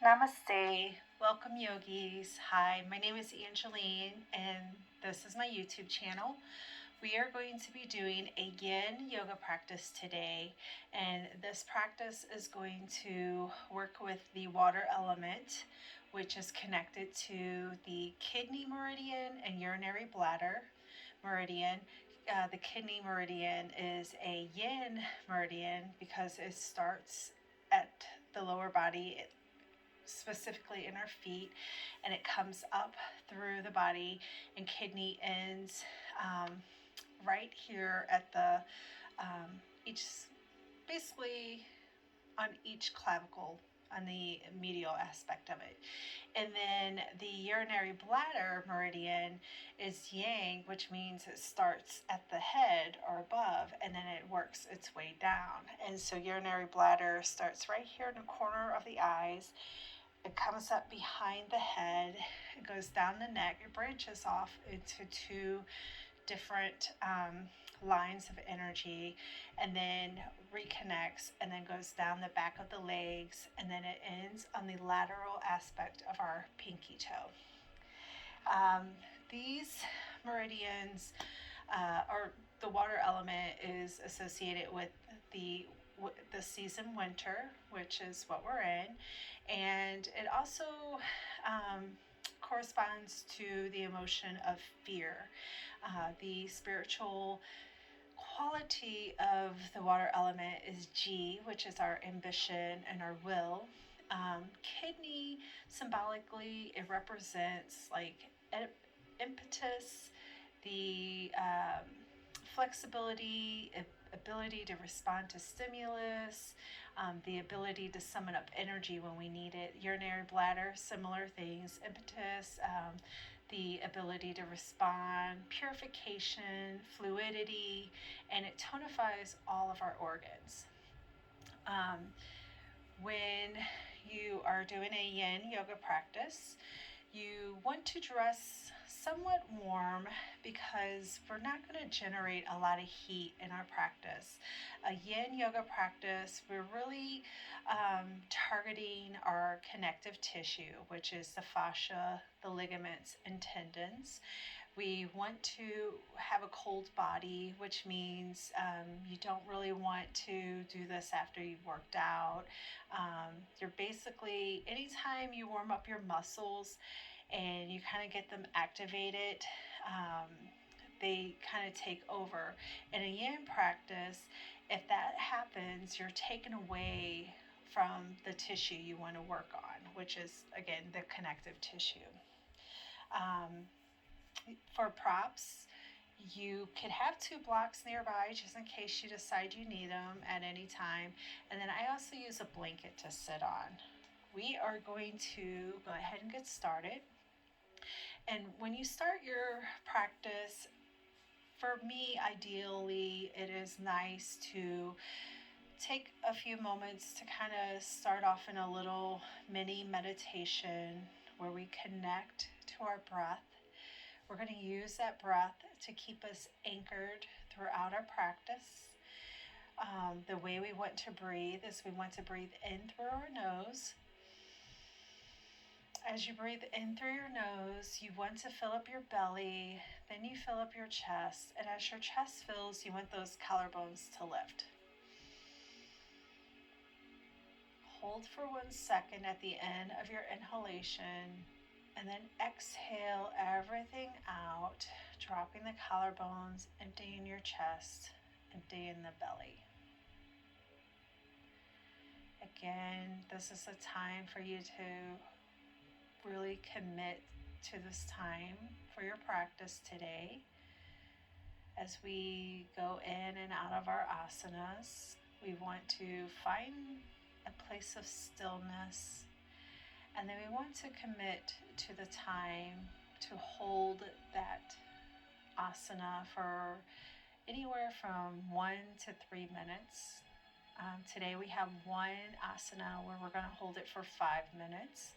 Namaste. Welcome, yogis. Hi, my name is Angeline, and this is my YouTube channel. We are going to be doing a yin yoga practice today, and this practice is going to work with the water element, which is connected to the kidney meridian and urinary bladder meridian. The kidney meridian is a yin meridian because it starts at the lower body, specifically in our feet, and it comes up through the body, and kidney ends um, right here at the each, basically on each clavicle, on the medial aspect of it. And then the urinary bladder meridian is yang, which means it starts at the head or above, and then it works its way down. And so urinary bladder starts right here in the corner of the eyes. It comes up behind the head, it goes down the neck, it branches off into two different lines of energy, and then reconnects, and then goes down the back of the legs, and then it ends on the lateral aspect of our pinky toe. These meridians, or the water element, is associated with the season winter, which is what we're in, and it also corresponds to the emotion of fear. The spiritual quality of the water element is G, which is our ambition and our will. Kidney, symbolically, it represents like impetus, the flexibility, ability to respond to stimulus, the ability to summon up energy when we need it. Urinary bladder, similar things, impetus, the ability to respond, purification, fluidity, and it tonifies all of our organs. When you are doing a yin yoga practice, you want to dress somewhat warm because we're not going to generate a lot of heat in our practice. A yin yoga practice, we're really targeting our connective tissue, which is the fascia, the ligaments, and tendons. We want to have a cold body, which means you don't really want to do this after you've worked out. You're basically, anytime you warm up your muscles and you kind of get them activated, they kind of take over. In a yin practice, if that happens, you're taken away from the tissue you want to work on, which is, again, the connective tissue. For props, you could have two blocks nearby just in case you decide you need them at any time. And then I also use a blanket to sit on. We are going to go ahead and get started. And when you start your practice, for me, ideally, it is nice to take a few moments to kind of start off in a little mini meditation where we connect to our breath. We're going to use that breath to keep us anchored throughout our practice. The way we want to breathe is we want to breathe in through our nose. As you breathe in through your nose, you want to fill up your belly, then you fill up your chest, and as your chest fills, you want those collarbones to lift. Hold for 1 second at the end of your inhalation, and then exhale everything out, dropping the collarbones, emptying your chest, emptying the belly. Again, this is a time for you to really commit to this time for your practice today. As we go in and out of our asanas, we want to find a place of stillness, and then we want to commit to the time to hold that asana for anywhere from 1 to 3 minutes. Today we have one asana where we're going to hold it for 5 minutes.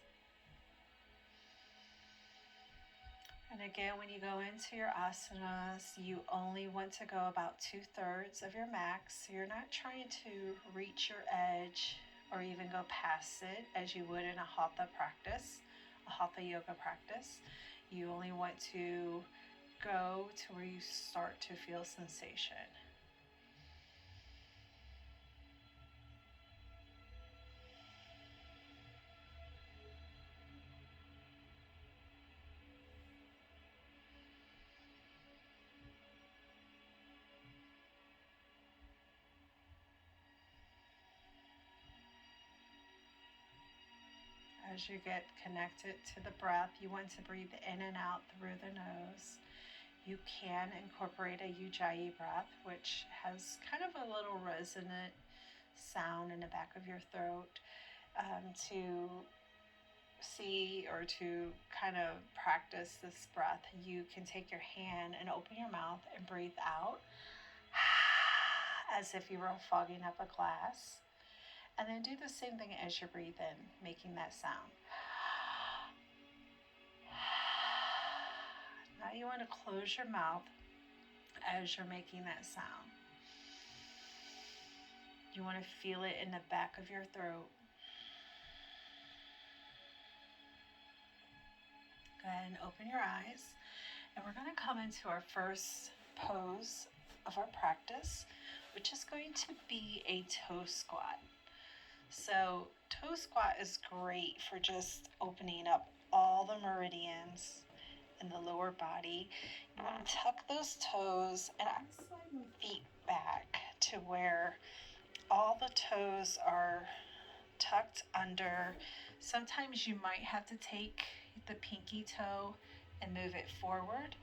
And again, when you go into your asanas, you only want to go about 2/3 of your max. So you're not trying to reach your edge or even go past it as you would in a hatha practice, a hatha yoga practice. You only want to go to where you start to feel sensation. As you get connected to the breath, you want to breathe in and out through the nose. You can incorporate a ujjayi breath, which has kind of a little resonant sound in the back of your throat, to see or to kind of practice this breath. You can take your hand and open your mouth and breathe out as if you were fogging up a glass. And then do the same thing as you breathe in, making that sound. Now you want to close your mouth as you're making that sound. You want to feel it in the back of your throat. Go ahead and open your eyes. And we're going to come into our first pose of our practice, which is going to be a toe squat. So toe squat is great for just opening up all the meridians in the lower body. You want to tuck those toes, and I slide my feet back to where all the toes are tucked under. Sometimes you might have to take the pinky toe and move it forward.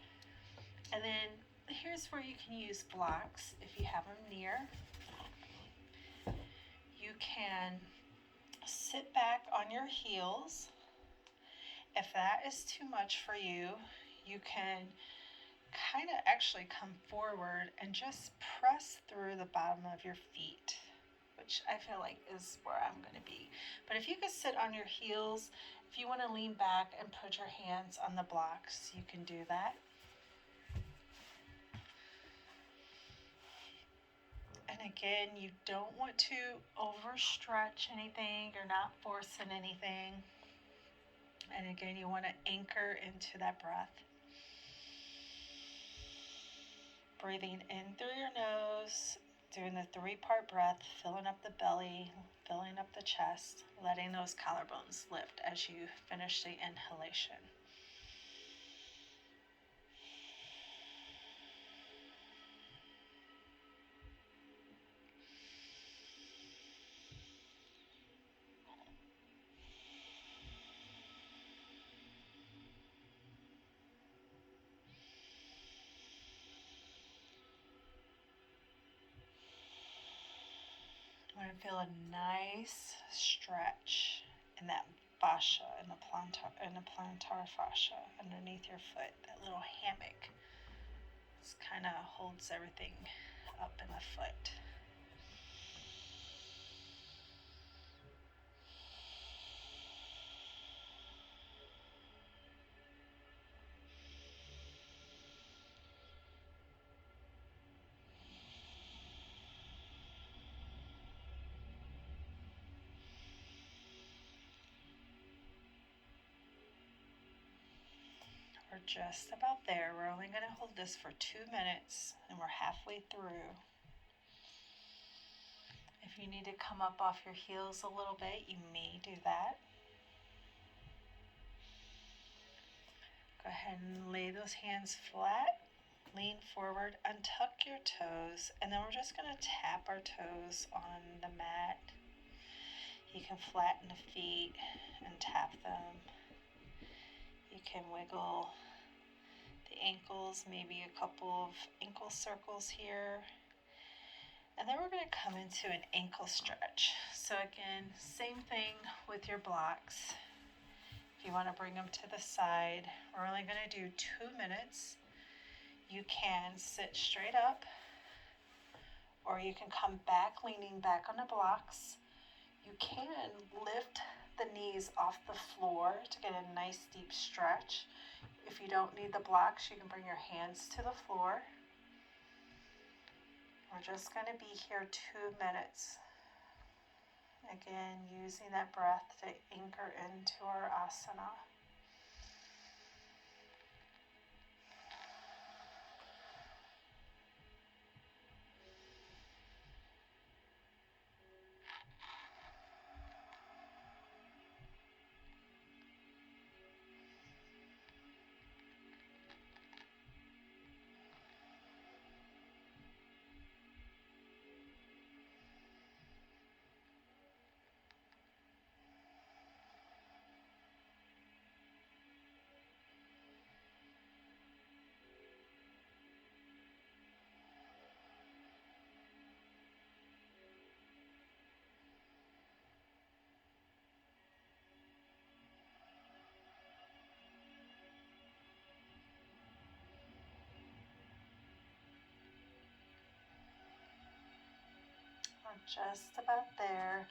And then here's where you can use blocks if you have them near. You can sit back on your heels. If that is too much for you, you can kind of actually come forward and just press through the bottom of your feet, which I feel like is where I'm going to be. But if you could sit on your heels, if you want to lean back and put your hands on the blocks, you can do that. And again, you don't want to overstretch anything. You're not forcing anything. And again, you want to anchor into that breath. Breathing in through your nose, doing the 3-part breath, filling up the belly, filling up the chest, letting those collarbones lift as you finish the inhalation. I'm going to feel a nice stretch in that fascia, in the plantar fascia underneath your foot. That little hammock just kind of holds everything up in the foot. We're just about there. We're only going to hold this for 2 minutes, and we're halfway through. If you need to come up off your heels a little bit, you may do that. Go ahead and lay those hands flat. Lean forward, untuck your toes, and then we're just going to tap our toes on the mat. You can flatten the feet and tap them. You can wiggle the ankles, maybe a couple of ankle circles here. And then we're going to come into an ankle stretch. So again, same thing with your blocks. If you want to bring them to the side, we're only going to do 2 minutes. You can sit straight up, or you can come back, leaning back on the blocks. You can lift the knees off the floor to get a nice deep stretch. If you don't need the blocks, you can bring your hands to the floor. We're just going to be here 2 minutes. Again, using that breath to anchor into our asana. We're just about there.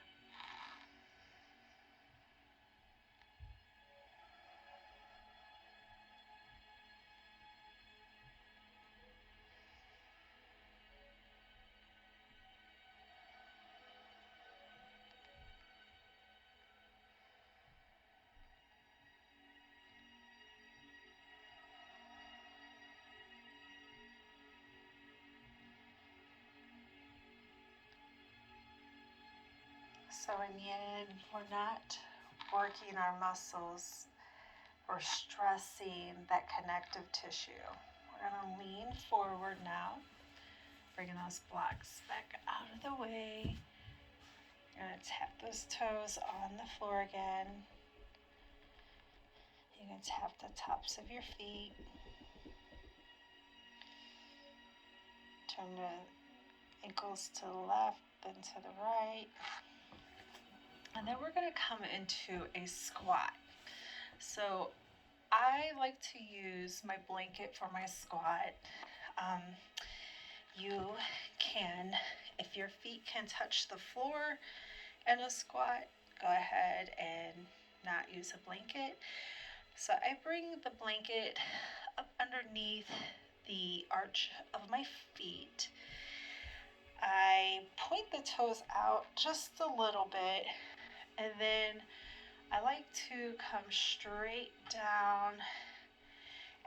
So in yin, we're not working our muscles, we're stressing that connective tissue. We're going to lean forward now, bringing those blocks back out of the way. You're going to tap those toes on the floor again. You can tap the tops of your feet. Turn the ankles to the left and to the right. And then we're going to come into a squat. So I like to use my blanket for my squat. You can, if your feet can touch the floor in a squat, go ahead and not use a blanket. So I bring the blanket up underneath the arch of my feet. I point the toes out just a little bit, and then I like to come straight down,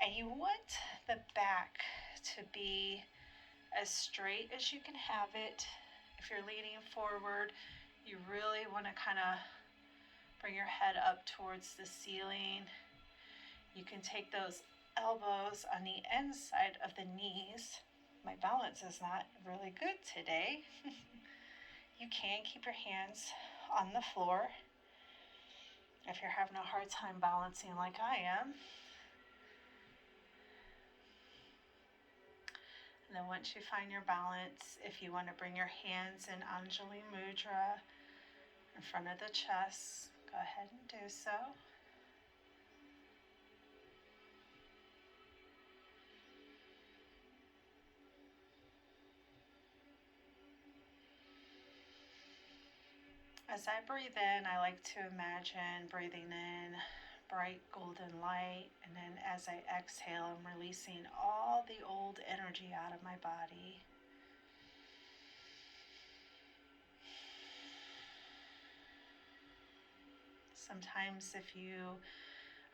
and you want the back to be as straight as you can have it. If you're leaning forward, you really want to kind of bring your head up towards the ceiling. You can take those elbows on the inside of the knees. My balance is not really good today. You can keep your hands on the floor if you're having a hard time balancing like I am. And then once you find your balance, if you want to bring your hands in Angeline Mudra in front of the chest, go ahead and do so. As I breathe in, I like to imagine breathing in bright golden light, and then as I exhale, I'm releasing all the old energy out of my body. Sometimes if you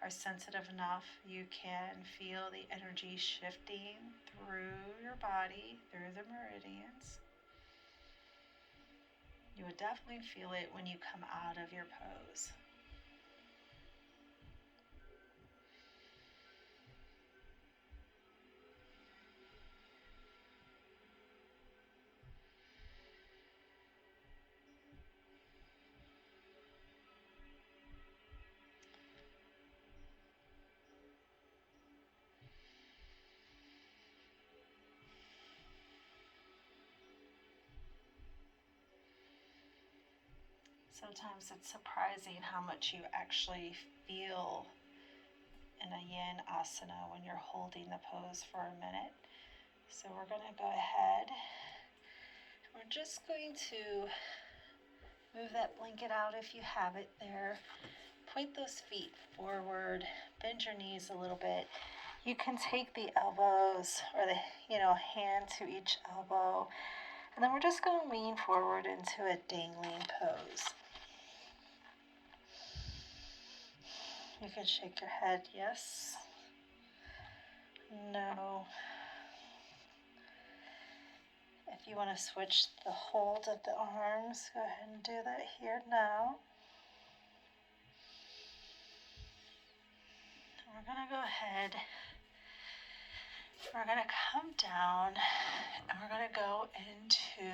are sensitive enough, you can feel the energy shifting through your body, through the meridians. You would definitely feel it when you come out of your pose. Sometimes it's surprising how much you actually feel in a yin asana when you're holding the pose for a minute. So we're going to go ahead. We're just going to move that blanket out if you have it there. Point those feet forward, bend your knees a little bit. You can take the elbows or the hand to each elbow, and then we're just going to lean forward into a dangling pose. You can shake your head, yes, no. If you want to switch the hold of the arms, go ahead and do that here now. We're going to go ahead, we're going to come down, and we're going to go into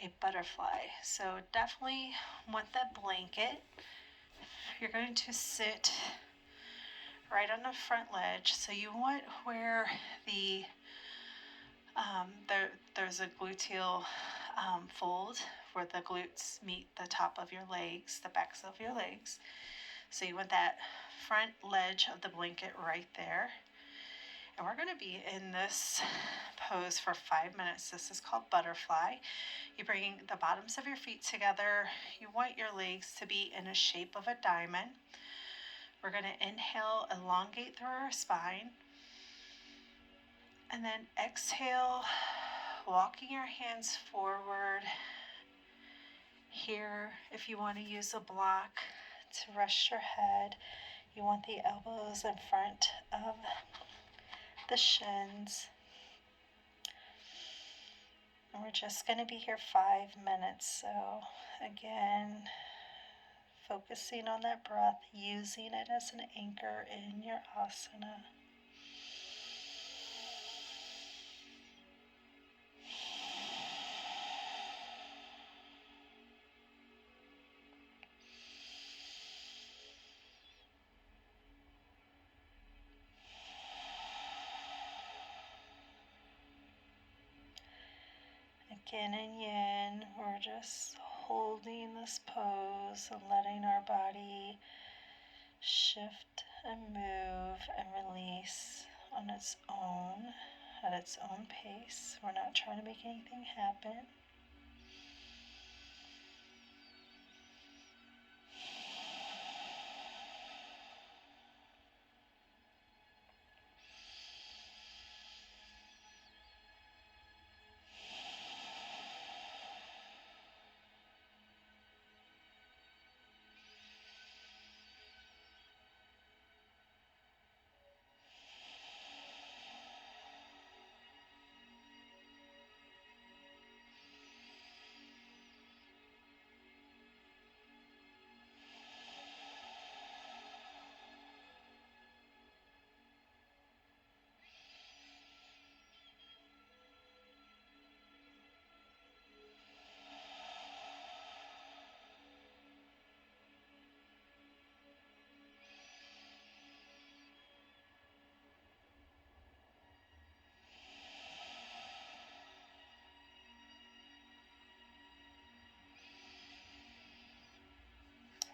a butterfly. So definitely want that blanket. You're going to sit right on the front ledge. So you want where there's a gluteal fold where the glutes meet the top of your legs, the backs of your legs. So you want that front ledge of the blanket right there. And we're going to be in this pose for 5 minutes. This is called butterfly. You bring the bottoms of your feet together. You want your legs to be in a shape of a diamond. We're going to inhale, elongate through our spine. And then exhale, walking your hands forward. Here, if you want to use a block to rest your head, you want the elbows in front of the shins. And we're just going to be here 5 minutes. So again, focusing on that breath, using it as an anchor in your asana. Again and yin, we're just holding this pose and letting our body shift and move and release on its own, at its own pace. We're not trying to make anything happen.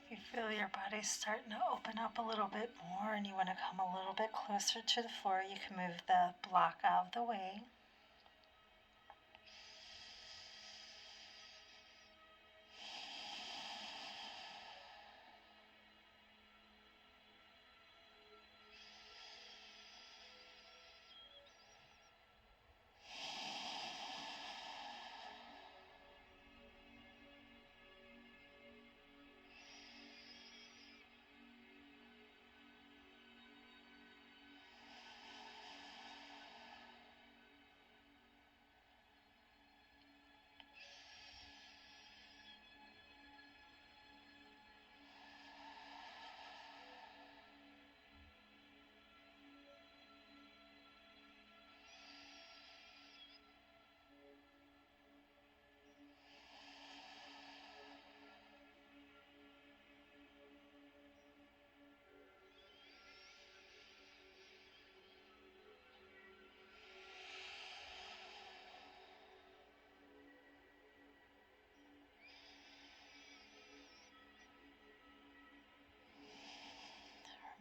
If you feel your body starting to open up a little bit more and you want to come a little bit closer to the floor, you can move the block out of the way.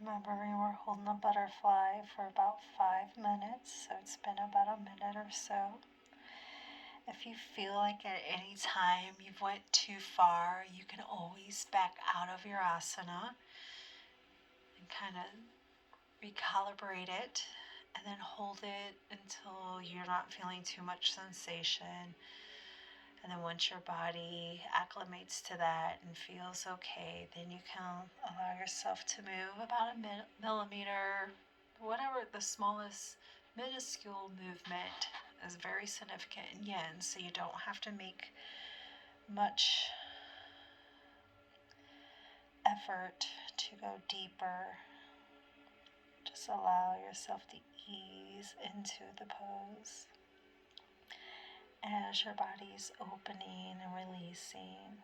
Remembering we're holding the butterfly for about 5 minutes, so it's been about a minute or so. If you feel like at any time you've went too far, you can always back out of your asana and kind of recalibrate it and then hold it until you're not feeling too much sensation. And then once your body acclimates to that and feels okay, then you can allow yourself to move about a millimeter, whatever the smallest minuscule movement is very significant in yin, so you don't have to make much effort to go deeper. Just allow yourself to ease into the pose as your body's opening and releasing.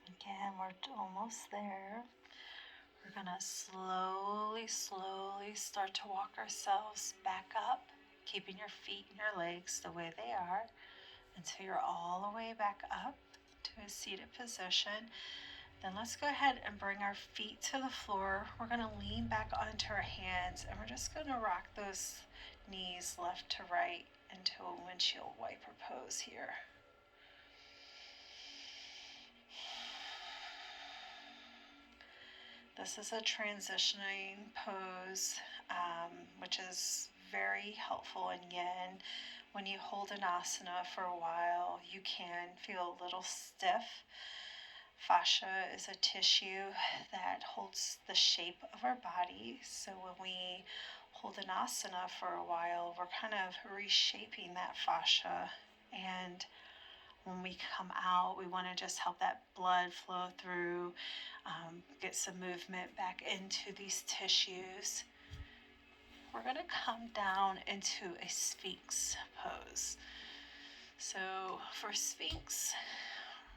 Again, we're almost there. We're gonna slowly start to walk ourselves back up, keeping your feet and your legs the way they are until you're all the way back up to a seated position. Then let's go ahead and bring our feet to the floor. We're gonna lean back onto our hands and we're just gonna rock those knees left to right into a windshield wiper pose here. This is a transitioning pose, which is very helpful in yin. When you hold an asana for a while, you can feel a little stiff. Fascia is a tissue that holds the shape of our body. So when we hold an asana for a while, we're kind of reshaping that fascia. And when we come out, we want to just help that blood flow through, get some movement back into these tissues. We're going to come down into a Sphinx pose. So for Sphinx,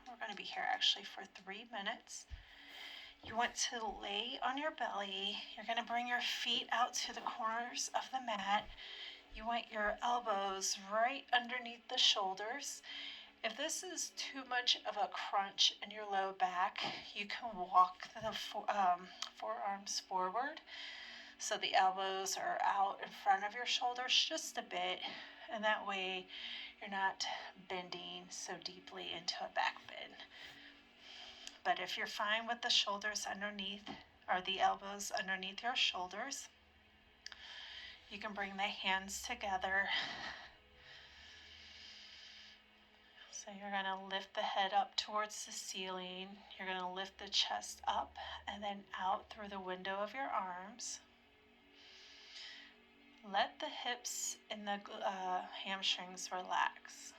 we're going to be here actually for 3 minutes. You want to lay on your belly. You're going to bring your feet out to the corners of the mat. You want your elbows right underneath the shoulders. If this is too much of a crunch in your low back, you can walk the forearms forward so the elbows are out in front of your shoulders just a bit, and that way you're not bending so deeply into a back bend. But if you're fine with the shoulders underneath, or the elbows underneath your shoulders, you can bring the hands together. So you're going to lift the head up towards the ceiling. You're going to lift the chest up and then out through the window of your arms. Let the hips and the hamstrings relax.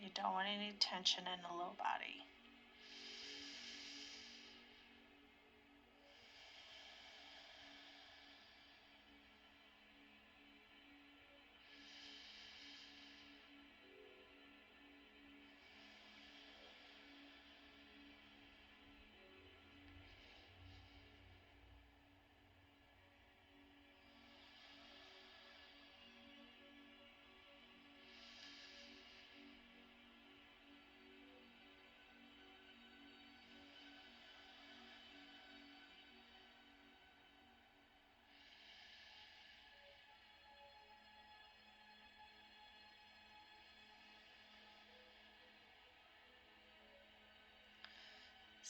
You don't want any tension in the low body.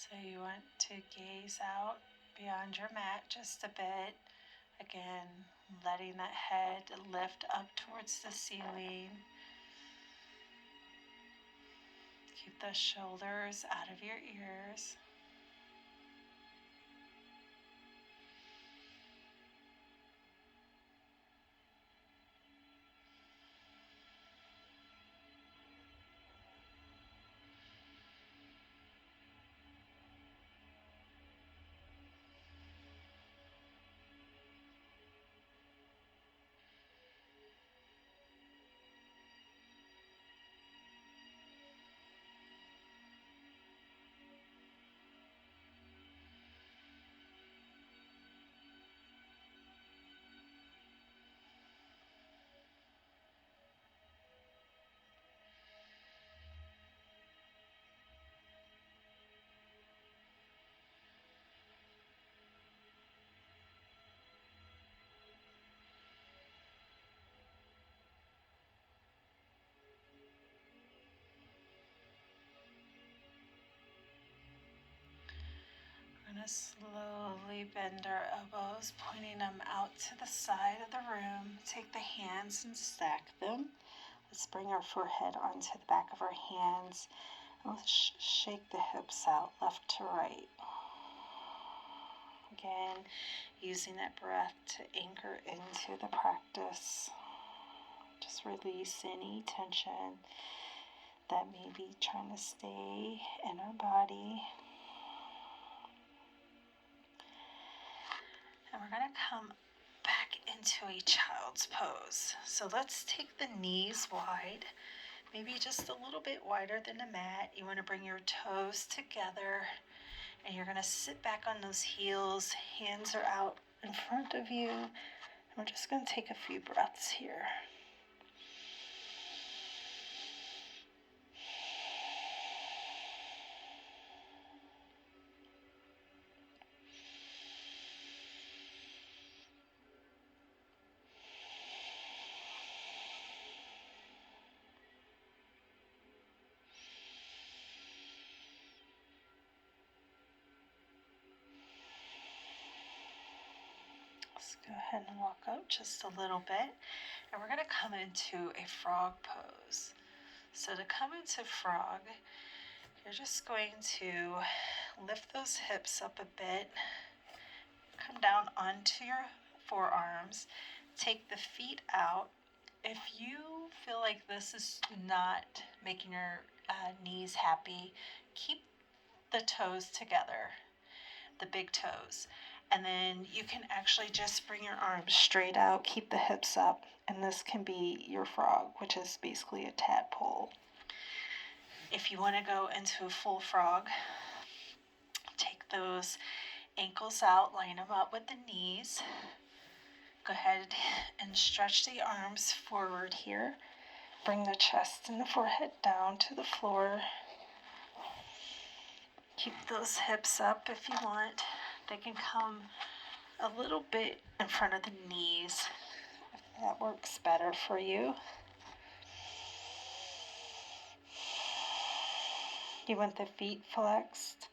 So you want to gaze out beyond your mat just a bit. Again, letting that head lift up towards the ceiling. Keep the shoulders out of your ears. to slowly bend our elbows, pointing them out to the side of the room. Take the hands and stack them. Let's bring our forehead onto the back of our hands. And let's shake the hips out left to right. Again, using that breath to anchor into the practice. Just release any tension that may be trying to stay in our body. And we're going to come back into a child's pose. So let's take the knees wide, maybe just a little bit wider than the mat. You want to bring your toes together, and you're going to sit back on those heels. Hands are out in front of you. And we're just going to take a few breaths here. Let's go ahead and walk up just a little bit, and we're going to come into a frog pose. So to come into frog, you're just going to lift those hips up a bit, come down onto your forearms, take the feet out. If you feel like this is not making your knees happy, keep the toes together, the big toes. And then you can actually just bring your arms straight out, keep the hips up, and this can be your frog, which is basically a tadpole. If you want to go into a full frog, take those ankles out, line them up with the knees. Go ahead and stretch the arms forward here. Bring the chest and the forehead down to the floor. Keep those hips up if you want. They can come a little bit in front of the knees if that works better for you. You want the feet flexed.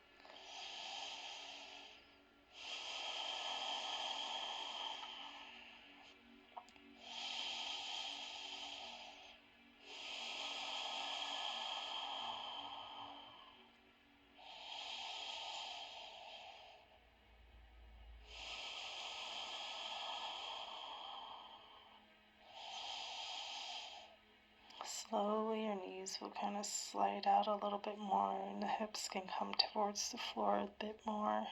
Slowly your knees will kind of slide out a little bit more, and the hips can come towards the floor a bit more.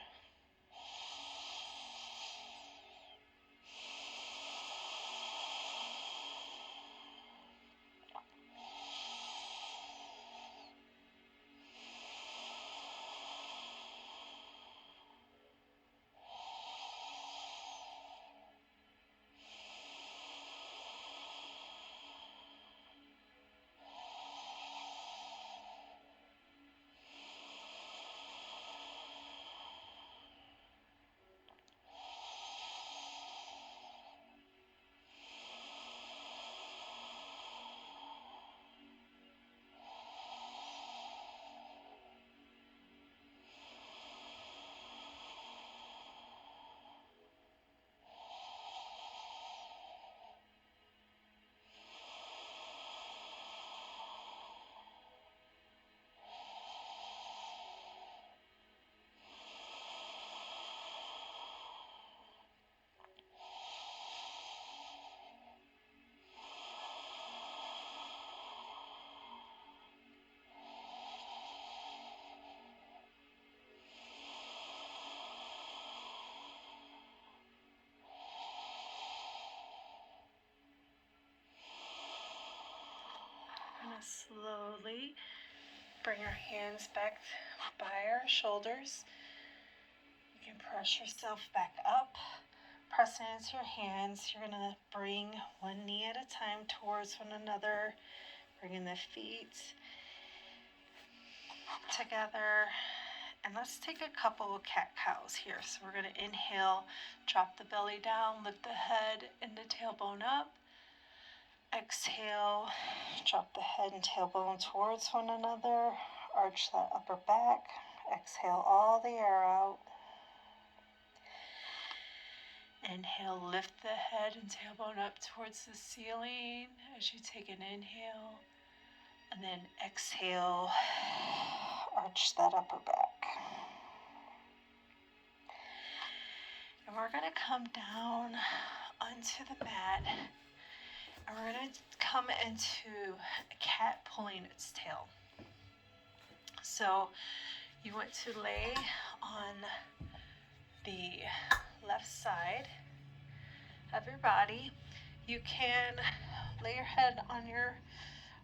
Slowly bring our hands back by our shoulders. You can press yourself back up. Press into your hands. You're going to bring one knee at a time towards one another. Bringing the feet together. And let's take a couple of cat-cows here. So we're going to inhale, drop the belly down, lift the head and the tailbone up. Exhale, drop the head and tailbone towards one another. Arch that upper back. Exhale all the air out. Inhale, lift the head and tailbone up towards the ceiling as you take an inhale. And then exhale, arch that upper back. And we're going to come down onto the mat. And we're going to come into a cat pulling its tail. So you want to lay on the left side of your body. You can lay your head on your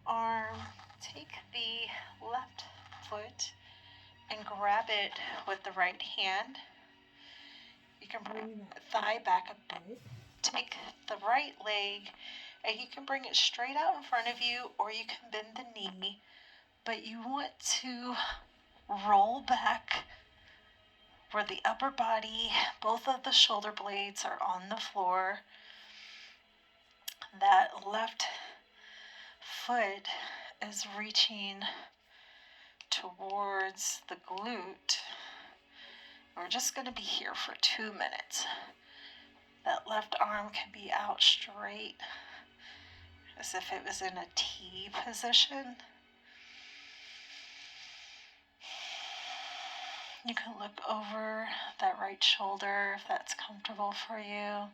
arm, take the left foot and grab it with the right hand. You can bring the thigh back a bit. Take the right leg and you can bring it straight out in front of you, or you can bend the knee, but you want to roll back where the upper body, both of the shoulder blades are on the floor. That left foot is reaching towards the glute. We're just going to be here for 2 minutes. That left arm can be out straight as if it was in a T position. You can look over that right shoulder if that's comfortable for you.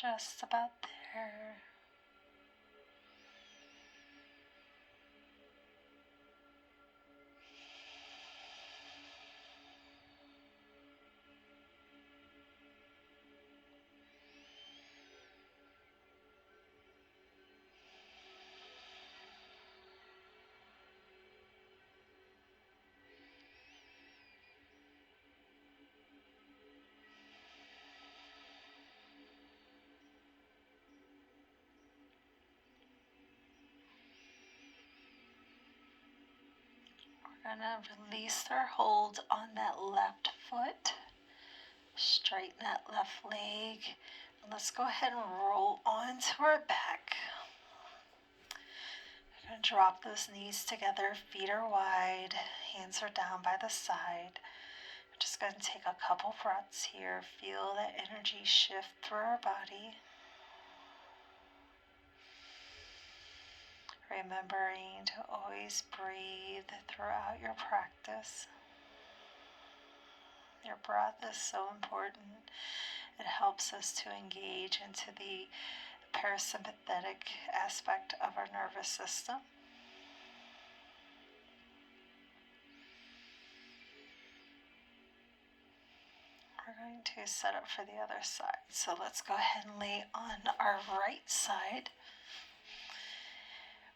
Just about there. We're going to release our hold on that left foot. Straighten that left leg. And let's go ahead and roll onto our back. We're going to drop those knees together. Feet are wide. Hands are down by the side. We're just going to take a couple breaths here. Feel that energy shift through our body. Remembering to always breathe throughout your practice. Your breath is so important. It helps us to engage into the parasympathetic aspect of our nervous system. We're going to set up for the other side. So let's go ahead and lay on our right side.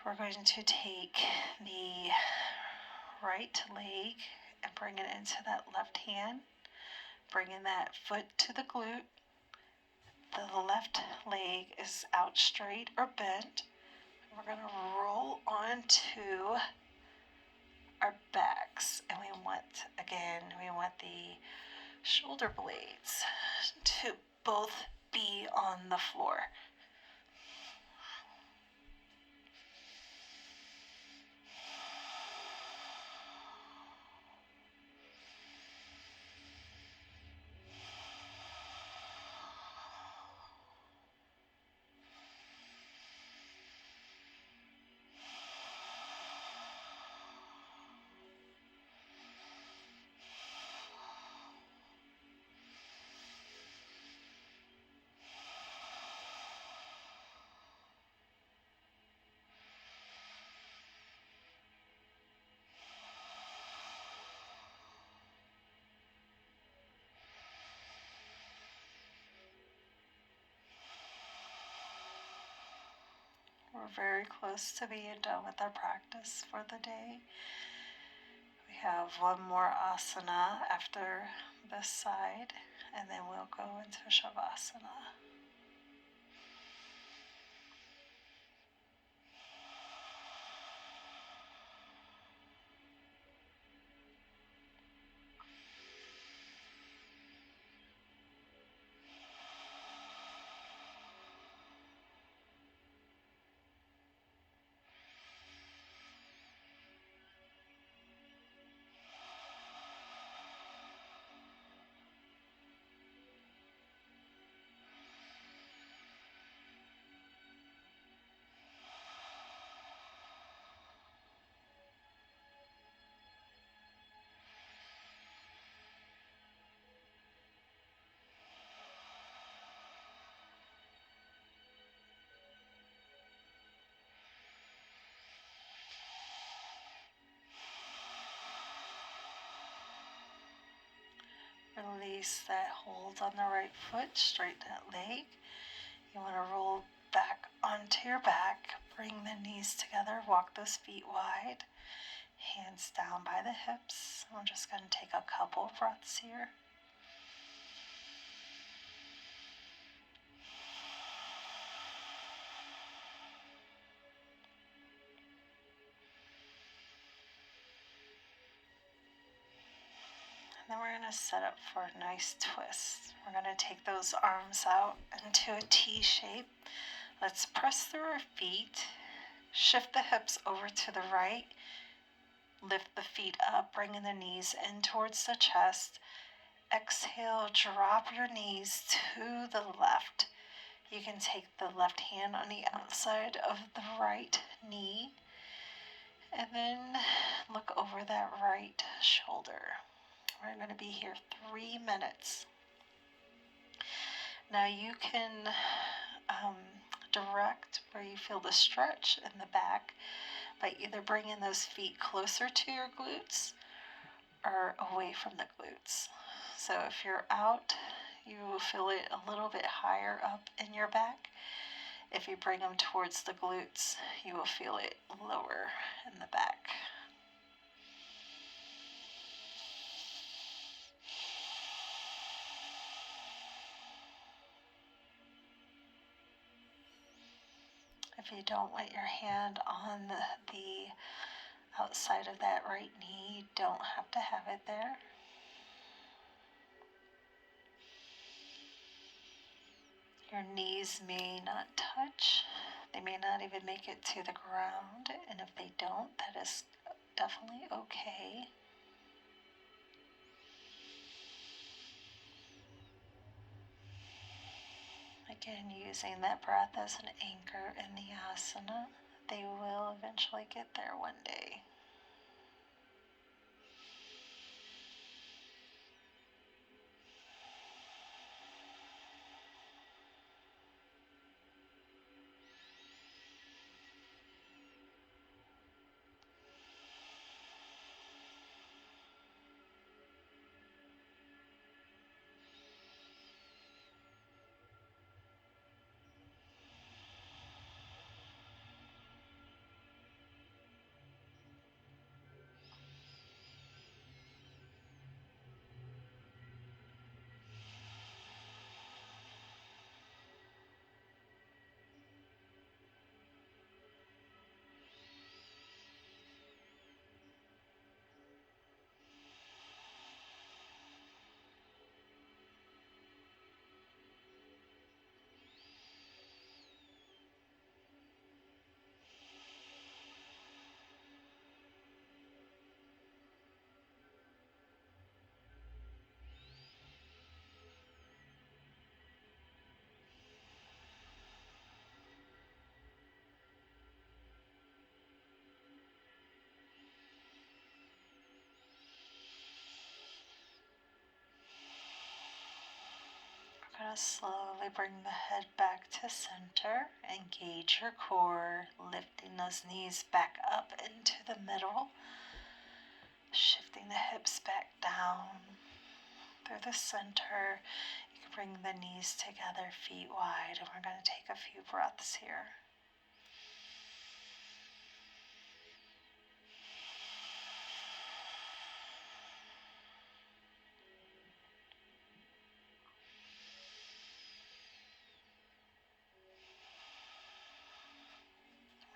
We're going to take the right leg and bring it into that left hand, bringing that foot to the glute. The left leg is out straight or bent. We're going to roll onto our backs, and we want the shoulder blades to both be on the floor. We're very close to being done with our practice for the day. We have one more asana after this side, and then we'll go into Shavasana. Release that hold on the right foot, straighten that leg. You want to roll back onto your back, bring the knees together, walk those feet wide, hands down by the hips. We're just going to take a couple breaths here. And then we're going to set up for a nice twist. We're going to take those arms out into a T shape. Let's press through our feet. Shift the hips over to the right. Lift the feet up, bringing the knees in towards the chest. Exhale, drop your knees to the left. You can take the left hand on the outside of the right knee. And then look over that right shoulder. We're going to be here 3 minutes. Now you can direct where you feel the stretch in the back by either bringing those feet closer to your glutes or away from the glutes. So if you're out, you will feel it a little bit higher up in your back. If you bring them towards the glutes, you will feel it lower in the back. If you don't want your hand on the outside of that right knee, you don't have to have it there. Your knees may not touch. They may not even make it to the ground. And if they don't, that is definitely okay. Again, using that breath as an anchor in the asana, they will eventually get there one day. We're going to slowly bring the head back to center. Engage your core, lifting those knees back up into the middle. Shifting the hips back down through the center. You can bring the knees together, feet wide, and we're going to take a few breaths here.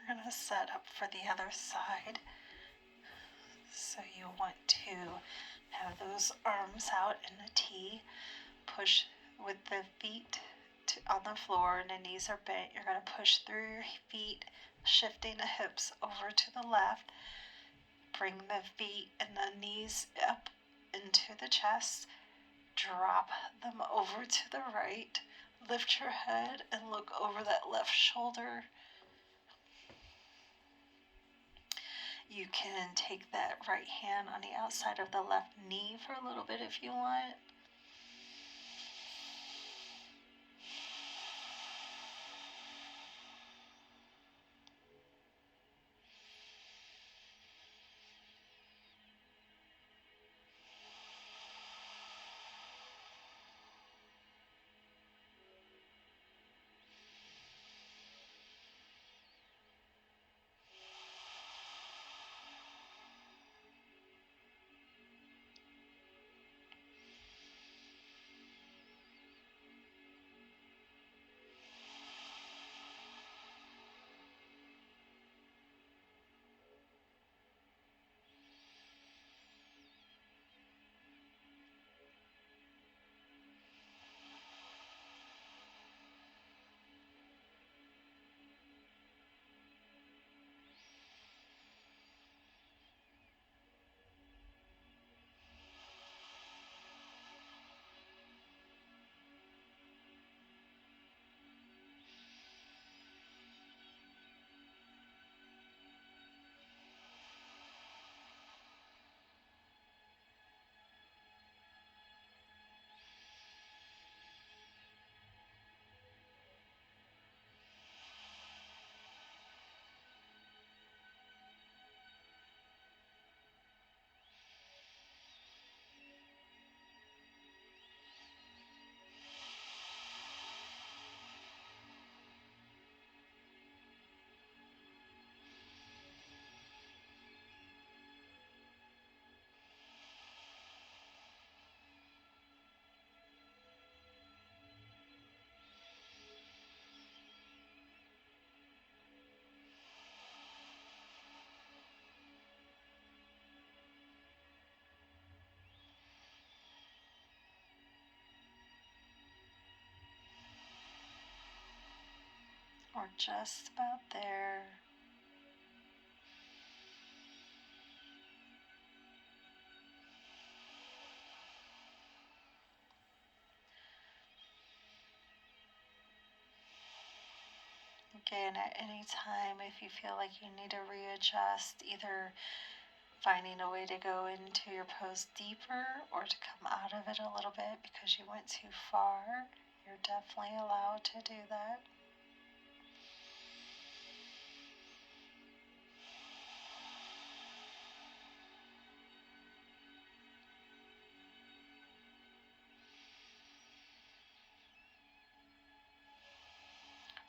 We're going to set up for the other side. So you want to have those arms out in a T. Push with the feet on the floor and the knees are bent. You're going to push through your feet, shifting the hips over to the left. Bring the feet and the knees up into the chest. Drop them over to the right. Lift your head and look over that left shoulder. You can take that right hand on the outside of the left knee for a little bit if you want. We're just about there. Again, at any time, if you feel like you need to readjust, either finding a way to go into your pose deeper or to come out of it a little bit because you went too far, you're definitely allowed to do that.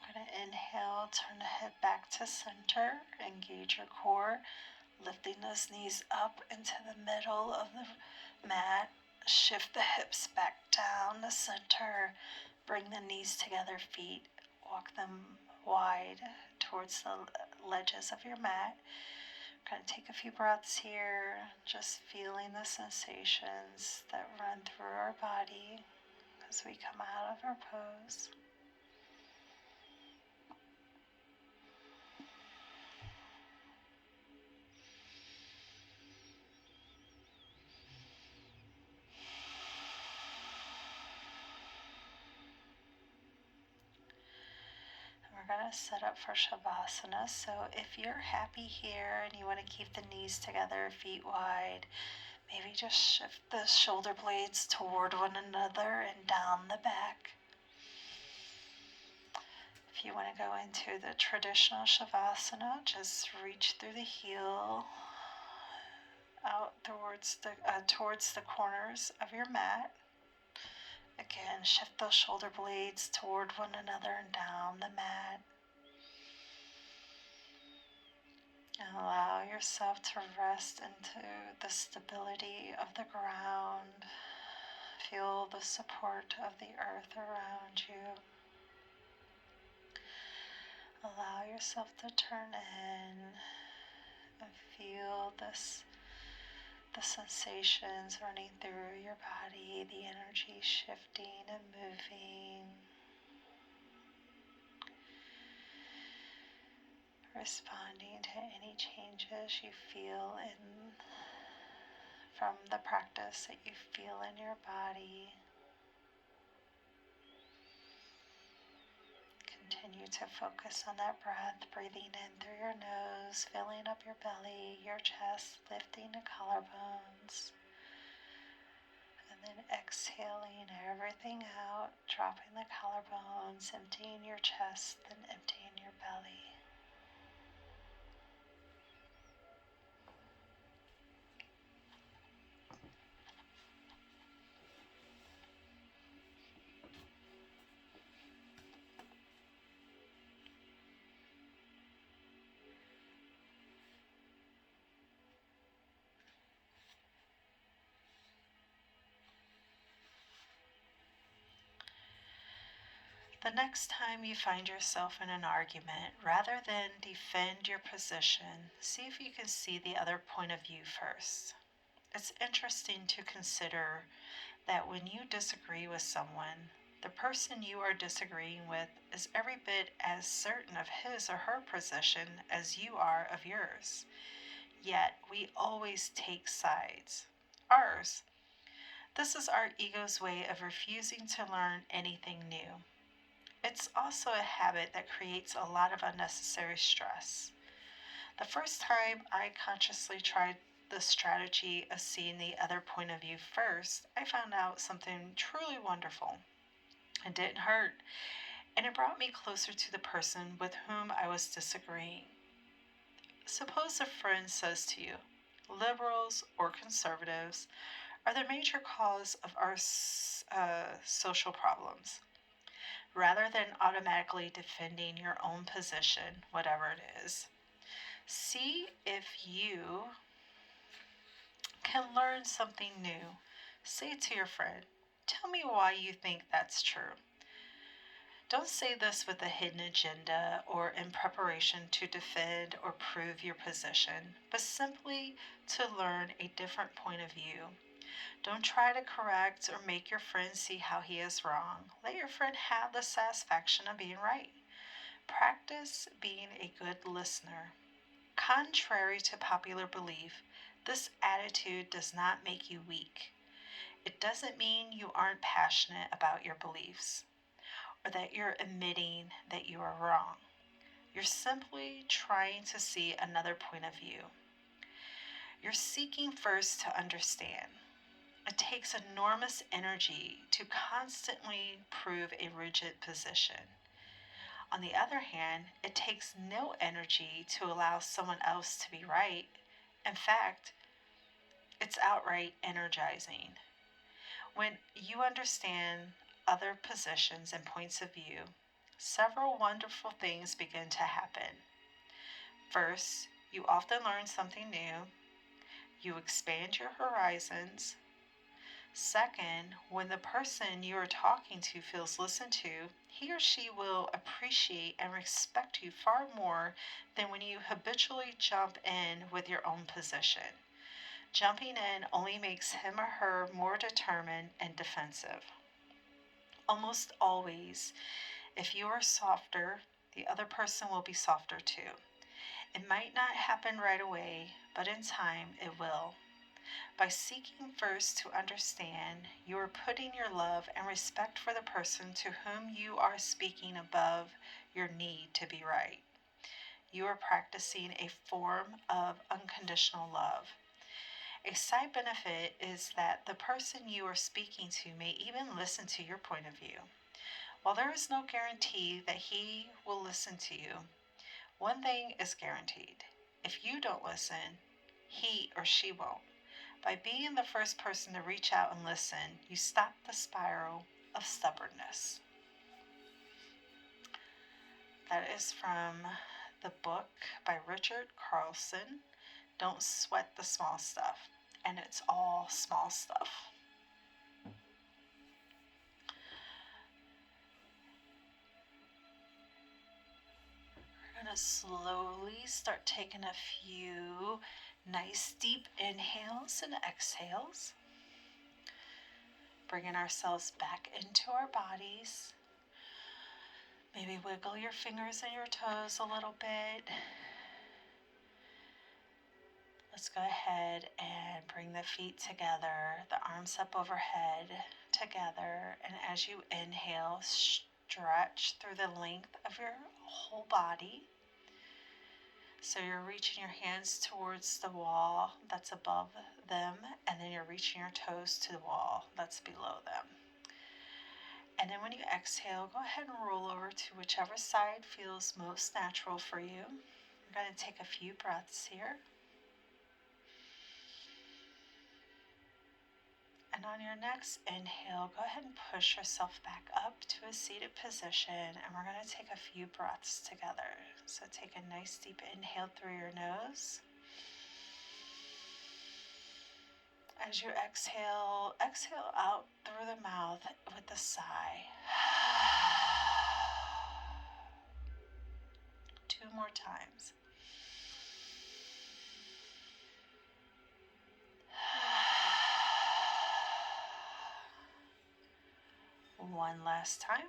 I'm going to inhale, turn the head back to center, engage your core, lifting those knees up into the middle of the mat. Shift the hips back down the center. Bring the knees together, feet. Walk them wide towards the ledges of your mat. Kind of take a few breaths here, just feeling the sensations that run through our body as we come out of our pose. We're going to set up for Shavasana. So if you're happy here and you want to keep the knees together, feet wide, maybe just shift the shoulder blades toward one another and down the back. If you want to go into the traditional Shavasana, just reach through the heel out towards the corners of your mat. Again, shift those shoulder blades toward one another and down the mat. And allow yourself to rest into the stability of the ground. Feel the support of the earth around you. allow yourself to turn in and feel the sensations running through your body, the energy shifting and moving, responding to any changes you feel from the practice that you feel in your body. Continue to focus on that breath, breathing in through your nose, filling up your belly, your chest, lifting the collarbones, and then exhaling everything out, dropping the collarbones, emptying your chest, then emptying your belly. The next time you find yourself in an argument, rather than defend your position, see if you can see the other point of view first. It's interesting to consider that when you disagree with someone, the person you are disagreeing with is every bit as certain of his or her position as you are of yours. Yet we always take sides. Ours. This is our ego's way of refusing to learn anything new. It's also a habit that creates a lot of unnecessary stress. The first time I consciously tried the strategy of seeing the other point of view first, I found out something truly wonderful. It didn't hurt, and it brought me closer to the person with whom I was disagreeing. Suppose a friend says to you, liberals or conservatives are the major cause of our social problems. Rather than automatically defending your own position, whatever it is, see if you can learn something new. Say to your friend, tell me why you think that's true. Don't say this with a hidden agenda or in preparation to defend or prove your position, but simply to learn a different point of view. Don't try to correct or make your friend see how he is wrong. Let your friend have the satisfaction of being right. Practice being a good listener. Contrary to popular belief, this attitude does not make you weak. It doesn't mean you aren't passionate about your beliefs or that you're admitting that you are wrong. You're simply trying to see another point of view. You're seeking first to understand. It takes enormous energy to constantly prove a rigid position. On the other hand, it takes no energy to allow someone else to be right. In fact, it's outright energizing. When you understand other positions and points of view, several wonderful things begin to happen. First, you often learn something new. You expand your horizons. Second, when the person you are talking to feels listened to, he or she will appreciate and respect you far more than when you habitually jump in with your own position. Jumping in only makes him or her more determined and defensive. Almost always, if you are softer, the other person will be softer too. It might not happen right away, but in time it will. By seeking first to understand, you are putting your love and respect for the person to whom you are speaking above your need to be right. You are practicing a form of unconditional love. A side benefit is that the person you are speaking to may even listen to your point of view. While there is no guarantee that he will listen to you, one thing is guaranteed. If you don't listen, he or she won't. By being the first person to reach out and listen, you stop the spiral of stubbornness. That is from the book by Richard Carlson, Don't Sweat the Small Stuff. And it's all small stuff. We're going to slowly start taking a few nice deep inhales and exhales, bringing ourselves back into our bodies. Maybe wiggle your fingers and your toes a little bit. Let's go ahead and bring the feet together, the arms up overhead together. And as you inhale, stretch through the length of your whole body. So you're reaching your hands towards the wall that's above them, and then you're reaching your toes to the wall that's below them. And then when you exhale, go ahead and roll over to whichever side feels most natural for you. You're going to take a few breaths here. And on your next inhale, go ahead and push yourself back up to a seated position, and we're going to take a few breaths together. So take a nice deep inhale through your nose. As you exhale, exhale out through the mouth with a sigh. 2 more times. One last time.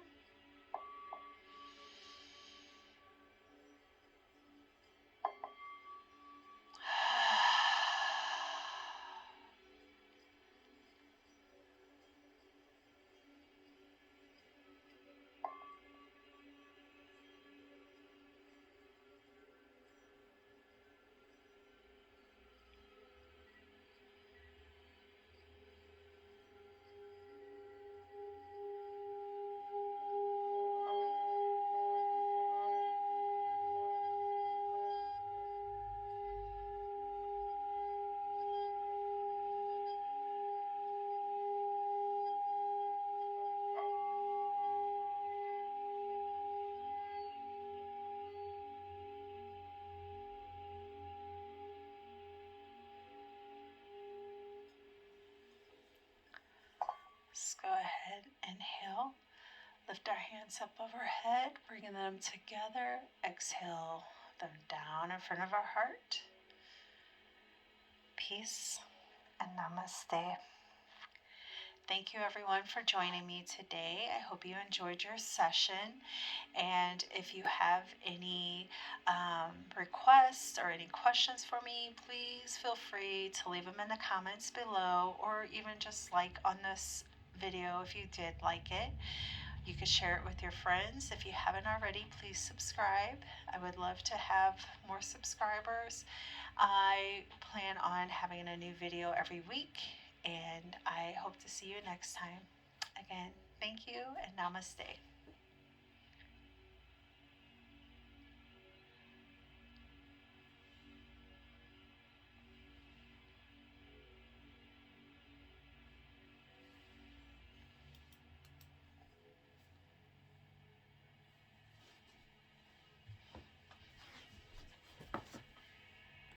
Let's go ahead, inhale, lift our hands up overhead, bringing them together. Exhale them down in front of our heart. Peace and namaste. Thank you everyone for joining me today. I hope you enjoyed your session. And if you have any requests or any questions for me, please feel free to leave them in the comments below, or even just like on this video if you did like it. You could share it with your friends. If you haven't already, please subscribe. I would love to have more subscribers. I plan on having a new video every week, and I hope to see you next time. Again, thank you and namaste.